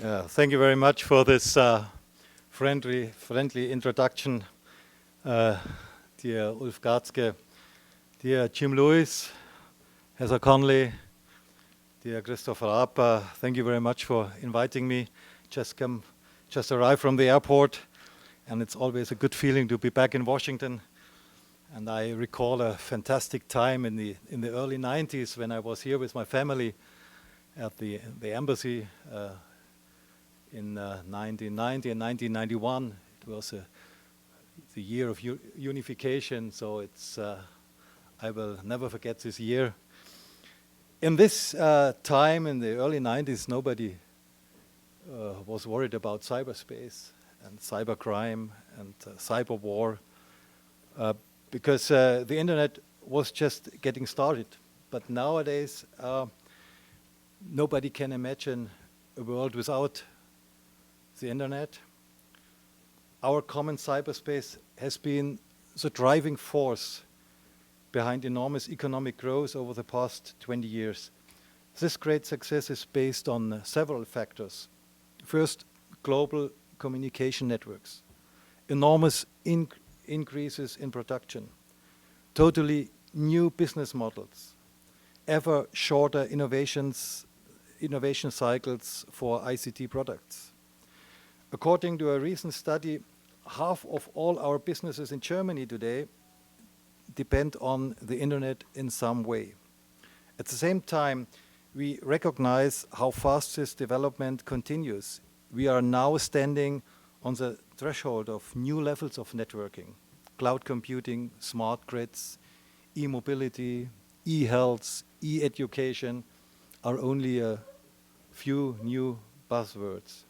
Thank you very much for this friendly introduction, dear Ulf Garzke, dear Jim Lewis, Heather Conley, dear Christopher Rapp. Thank you very much for inviting me. Just arrived from the airport, and it's always a good feeling to be back in Washington. And I recall a fantastic time in the early 90s when I was here with my family at the embassy. In 1990 and 1991, it was the year of unification, so it's I will never forget this year. In this time, in the early 90s, nobody was worried about cyberspace and cybercrime and cyber war because the internet was just getting started. But nowadays, nobody can imagine a world without the internet. Our common cyberspace has been the driving force behind enormous economic growth over the past 20 years. This great success is based on several factors. First, global communication networks, enormous increases in production, totally new business models, ever shorter innovation cycles for ICT products. According to a recent study, half of all our businesses in Germany today depend on the internet in some way. At the same time, we recognize how fast this development continues. We are now standing on the threshold of new levels of networking: cloud computing, smart grids, e-mobility, e-health, e-education are only a few new buzzwords.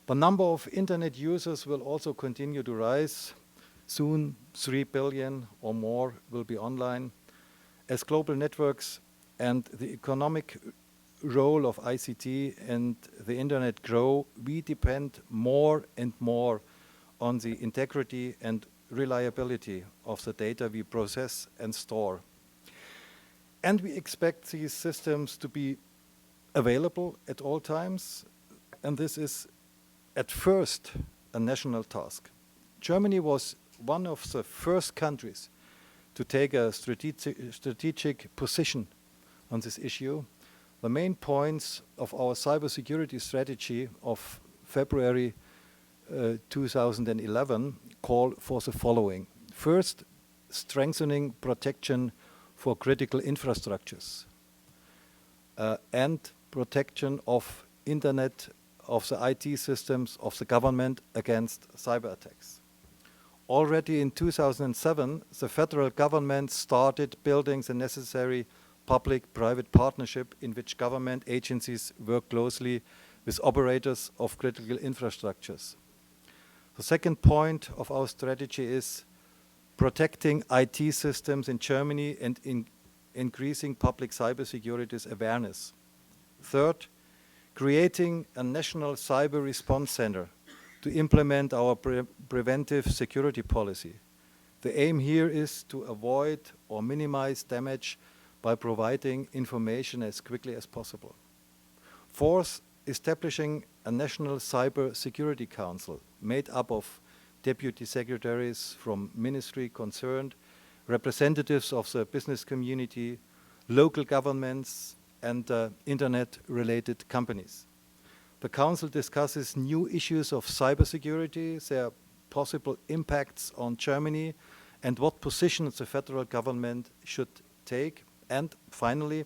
The number of internet users will also continue to rise. Soon, 3 billion or more will be online. As global networks and the economic role of ICT and the internet grow, we depend more and more on the integrity and reliability of the data we process and store. And we expect these systems to be available at all times, and this is at first a national task. Germany was one of the first countries to take a strategic position on this issue. The main points of our cybersecurity strategy of February 2011 call for the following. First, strengthening protection for critical infrastructures and protection of internet, of the IT systems of the government against cyber attacks. Already in 2007, the federal government started building the necessary public-private partnership in which government agencies work closely with operators of critical infrastructures. The second point of our strategy is protecting IT systems in Germany and increasing public cybersecurity awareness. Third, creating a national cyber response center to implement our preventive security policy. The aim here is to avoid or minimize damage by providing information as quickly as possible. Fourth, establishing a national cyber security council made up of deputy secretaries from ministry concerned, representatives of the business community, local governments, and internet-related companies. The Council discusses new issues of cybersecurity, their possible impacts on Germany, and what positions the federal government should take. And finally,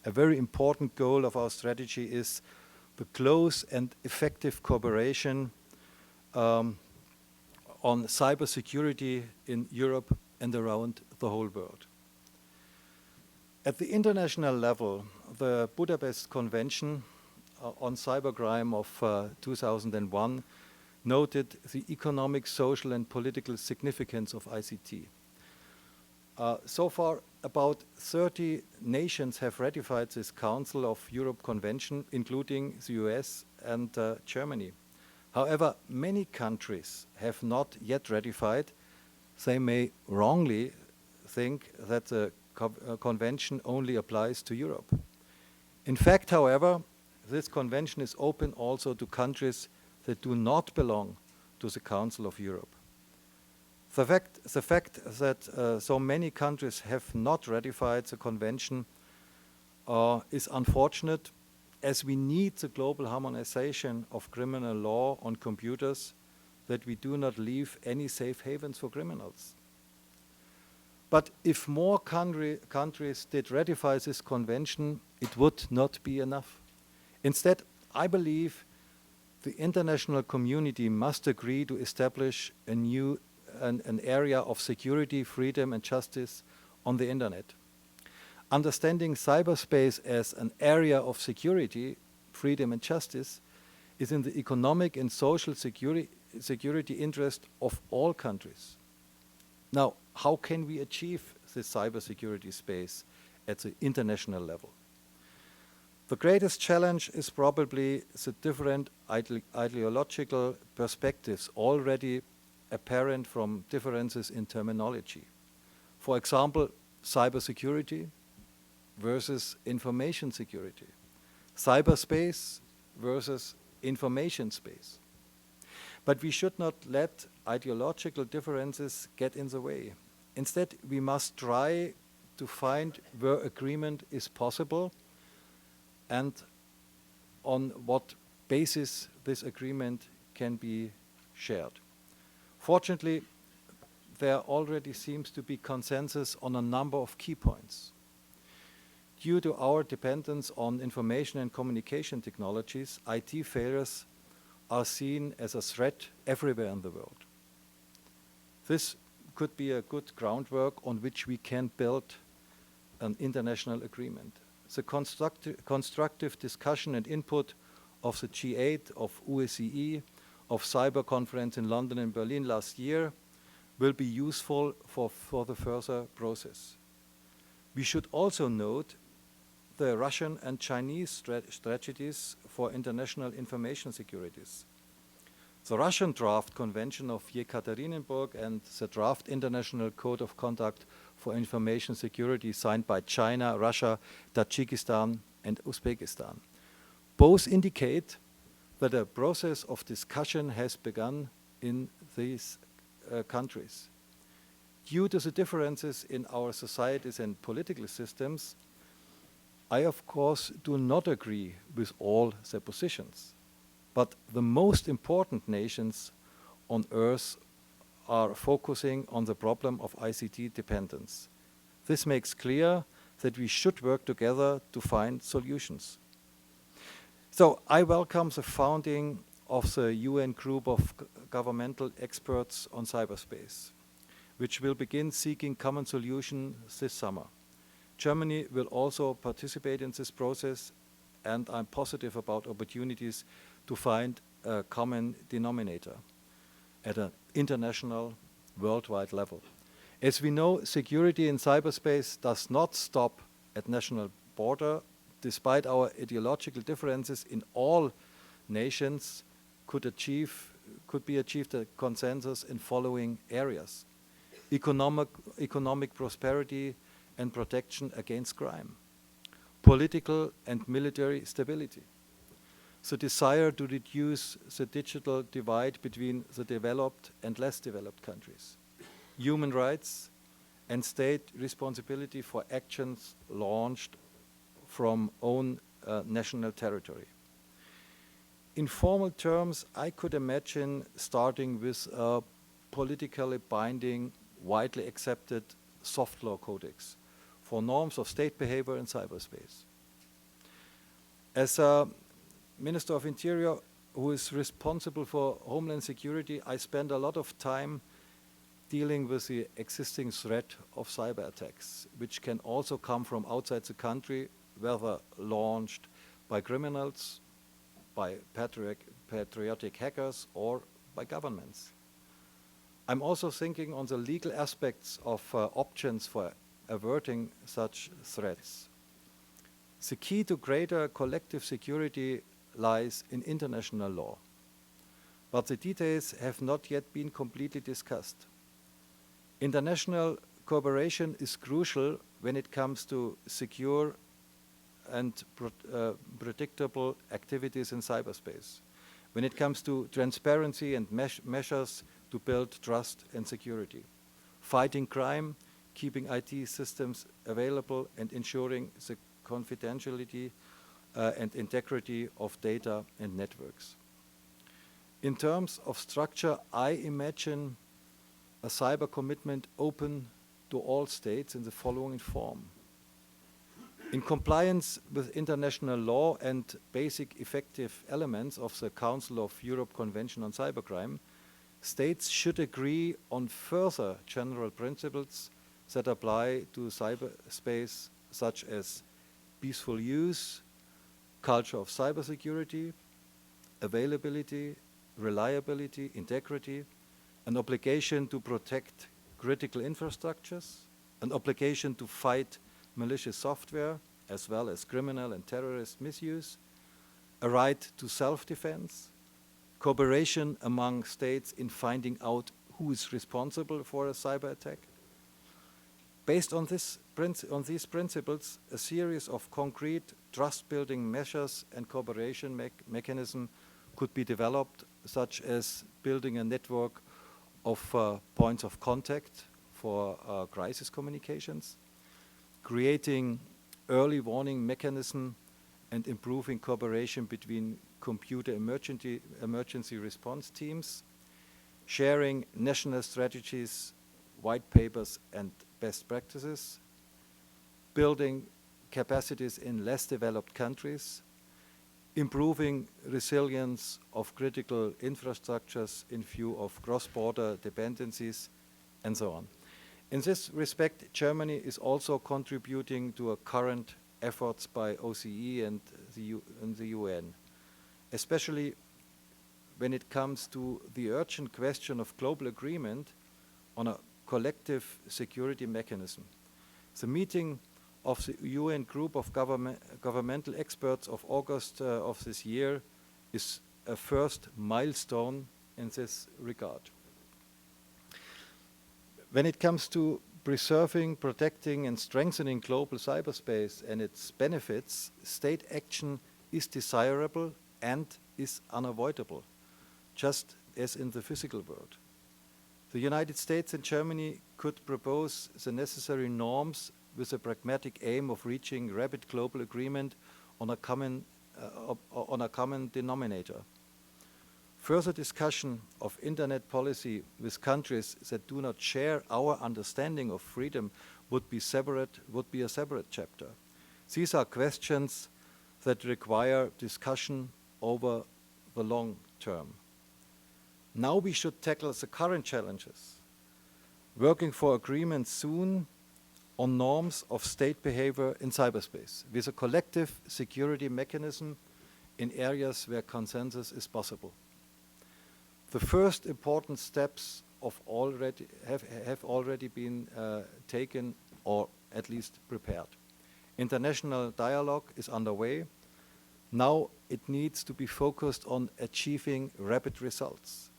a very important goal of our strategy is the close and effective cooperation on cybersecurity in Europe and around the whole world. At the international level, the Budapest Convention on Cybercrime of 2001 noted the economic, social, and political significance of ICT. So far, about 30 nations have ratified this Council of Europe Convention, including the US and Germany. However, many countries have not yet ratified. They may wrongly think that the convention only applies to Europe. In fact, however, this convention is open also to countries that do not belong to the Council of Europe. The fact that so many countries have not ratified the convention is unfortunate, as we need the global harmonization of criminal law on computers, that we do not leave any safe havens for criminals. But if more countries did ratify this convention, it would not be enough. Instead, I believe the international community must agree to establish an area of security, freedom, and justice on the internet. Understanding cyberspace as an area of security, freedom, and justice is in the economic and social security interest of all countries. Now, how can we achieve this cybersecurity space at the international level? The greatest challenge is probably the different ideological perspectives already apparent from differences in terminology. For example, cybersecurity versus information security, cyberspace versus information space. But we should not let ideological differences get in the way. Instead, we must try to find where agreement is possible and on what basis this agreement can be shared. Fortunately, there already seems to be consensus on a number of key points. Due to our dependence on information and communication technologies, IT failures are seen as a threat everywhere in the world. This could be a good groundwork on which we can build an international agreement. The constructive discussion and input of the G8, of OSCE, of Cyber Conference in London and Berlin last year will be useful for the further process. We should also note the Russian and Chinese strategies for international information securities. The Russian draft convention of Yekaterinburg and the draft international code of conduct for information security signed by China, Russia, Tajikistan, and Uzbekistan both indicate that a process of discussion has begun in these countries. Due to the differences in our societies and political systems, I, of course, do not agree with all their positions. But the most important nations on Earth are focusing on the problem of ICT dependence. This makes clear that we should work together to find solutions. So I welcome the founding of the UN group of governmental experts on cyberspace, which will begin seeking common solutions this summer. Germany will also participate in this process, and I'm positive about opportunities to find a common denominator at an international, worldwide level. As we know, security in cyberspace does not stop at national border. Despite our ideological differences, in all nations could be achieved a consensus in following areas: economic prosperity and protection against crime, political and military stability, the desire to reduce the digital divide between the developed and less developed countries, human rights, and state responsibility for actions launched from own national territory. In formal terms, I could imagine starting with a politically binding, widely accepted soft law codex for norms of state behavior in cyberspace. As a Minister of Interior who is responsible for Homeland Security, I spend a lot of time dealing with the existing threat of cyber attacks, which can also come from outside the country, whether launched by criminals, by patriotic hackers, or by governments. I'm also thinking on the legal aspects of options for averting such threats. The key to greater collective security lies in international law, but the details have not yet been completely discussed. International cooperation is crucial when it comes to secure and predictable activities in cyberspace. When it comes to transparency and measures to build trust and security. Fighting crime, keeping IT systems available, and ensuring the confidentiality and integrity of data and networks. In terms of structure, I imagine a cyber commitment open to all states in the following form. In compliance with international law and basic effective elements of the Council of Europe Convention on Cybercrime, states should agree on further general principles that apply to cyberspace, such as peaceful use, culture of cybersecurity, availability, reliability, integrity, an obligation to protect critical infrastructures, an obligation to fight malicious software, as well as criminal and terrorist misuse, a right to self-defense, cooperation among states in finding out who is responsible for a cyber attack. Based on these principles, a series of concrete trust-building measures and cooperation mechanism could be developed, such as building a network of points of contact for crisis communications, creating early warning mechanism and improving cooperation between computer emergency response teams, sharing national strategies, white papers and best practices, building capacities in less developed countries, improving resilience of critical infrastructures in view of cross-border dependencies, and so on. In this respect, Germany is also contributing to a current efforts by OCE and the UN, especially when it comes to the urgent question of global agreement on a collective security mechanism. The meeting of the UN group of governmental experts of August of this year is a first milestone in this regard. When it comes to preserving, protecting, and strengthening global cyberspace and its benefits, state action is desirable and is unavoidable, just as in the physical world. The United States and Germany could propose the necessary norms with a pragmatic aim of reaching rapid global agreement on a common denominator. Further discussion of internet policy with countries that do not share our understanding of freedom would be a separate chapter. These are questions that require discussion over the long term. Now we should tackle the current challenges, working for agreement soon on norms of state behavior in cyberspace, with a collective security mechanism in areas where consensus is possible. The first important steps have already been taken, or at least prepared. International dialogue is underway. Now it needs to be focused on achieving rapid results.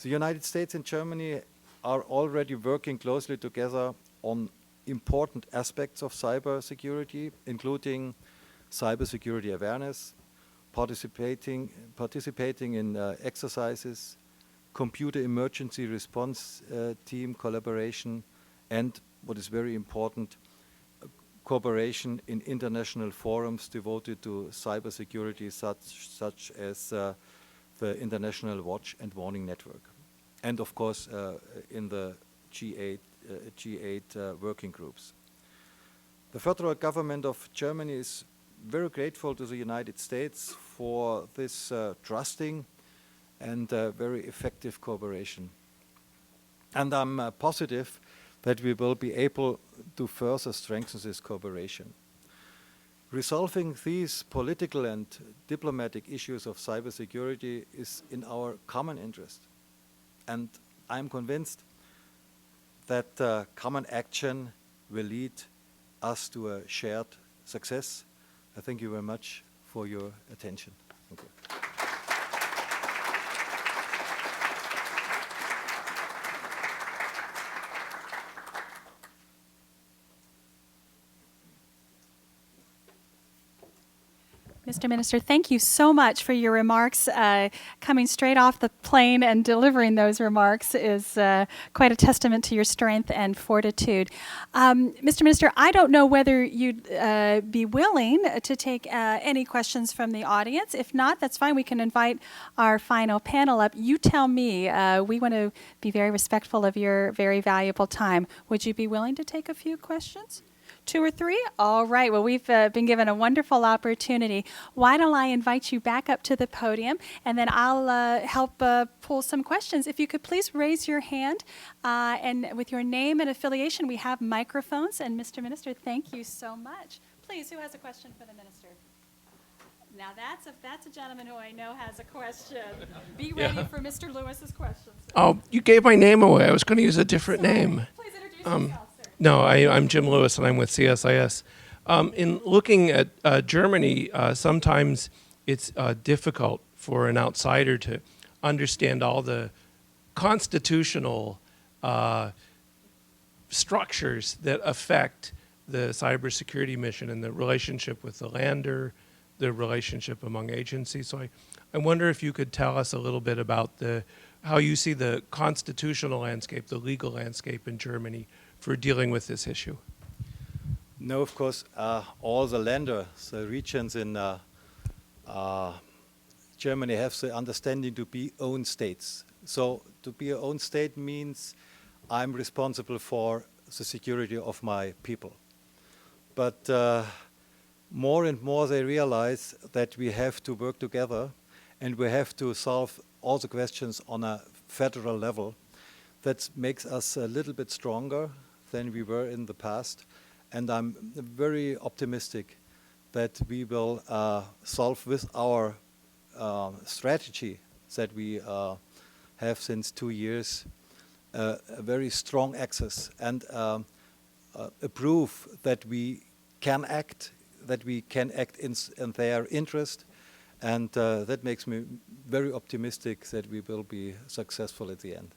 The United States and Germany are already working closely together on important aspects of cybersecurity, including cybersecurity awareness, participating in exercises, computer emergency response team collaboration, and what is very important, cooperation in international forums devoted to cybersecurity, such as the International Watch and Warning Network, and of course in the G8 working groups. The federal government of Germany is very grateful to the United States for this trusting and very effective cooperation. And I'm positive that we will be able to further strengthen this cooperation. Resolving these political and diplomatic issues of cybersecurity is in our common interest. And I'm convinced that common action will lead us to a shared success. I thank you very much for your attention. Thank you. Mr. Minister, thank you so much for your remarks. Coming straight off the plane and delivering those remarks is quite a testament to your strength and fortitude. Mr. Minister, I don't know whether you'd be willing to take any questions from the audience. If not, that's fine. We can invite our final panel up. You tell me. We want to be very respectful of your very valuable time. Would you be willing to take a few questions? 2 or 3? All right. Well, we've been given a wonderful opportunity. Why don't I invite you back up to the podium, and then I'll help pull some questions. If you could please raise your hand, and with your name and affiliation, we have microphones. And Mr. Minister, thank you so much. Please, who has a question for the Minister? Now that's a gentleman who I know has a question. Be ready for Mr. Lewis's question. Oh, you gave my name away. I was going to use a different name. Please introduce yourself. No, I'm Jim Lewis, and I'm with CSIS. In looking at Germany, sometimes it's difficult for an outsider to understand all the constitutional structures that affect the cybersecurity mission and the relationship with the lander, the relationship among agencies. So I wonder if you could tell us a little bit about how you see the constitutional landscape, the legal landscape in Germany for dealing with this issue. No, of course, all the lenders, the regions in Germany have the understanding to be own states. So to be an own state means I'm responsible for the security of my people. But more and more they realize that we have to work together and we have to solve all the questions on a federal level. That makes us a little bit stronger than we were in the past. And I'm very optimistic that we will solve with our strategy that we have since 2 years a very strong access and a proof that we can act in their interest. And that makes me very optimistic that we will be successful at the end.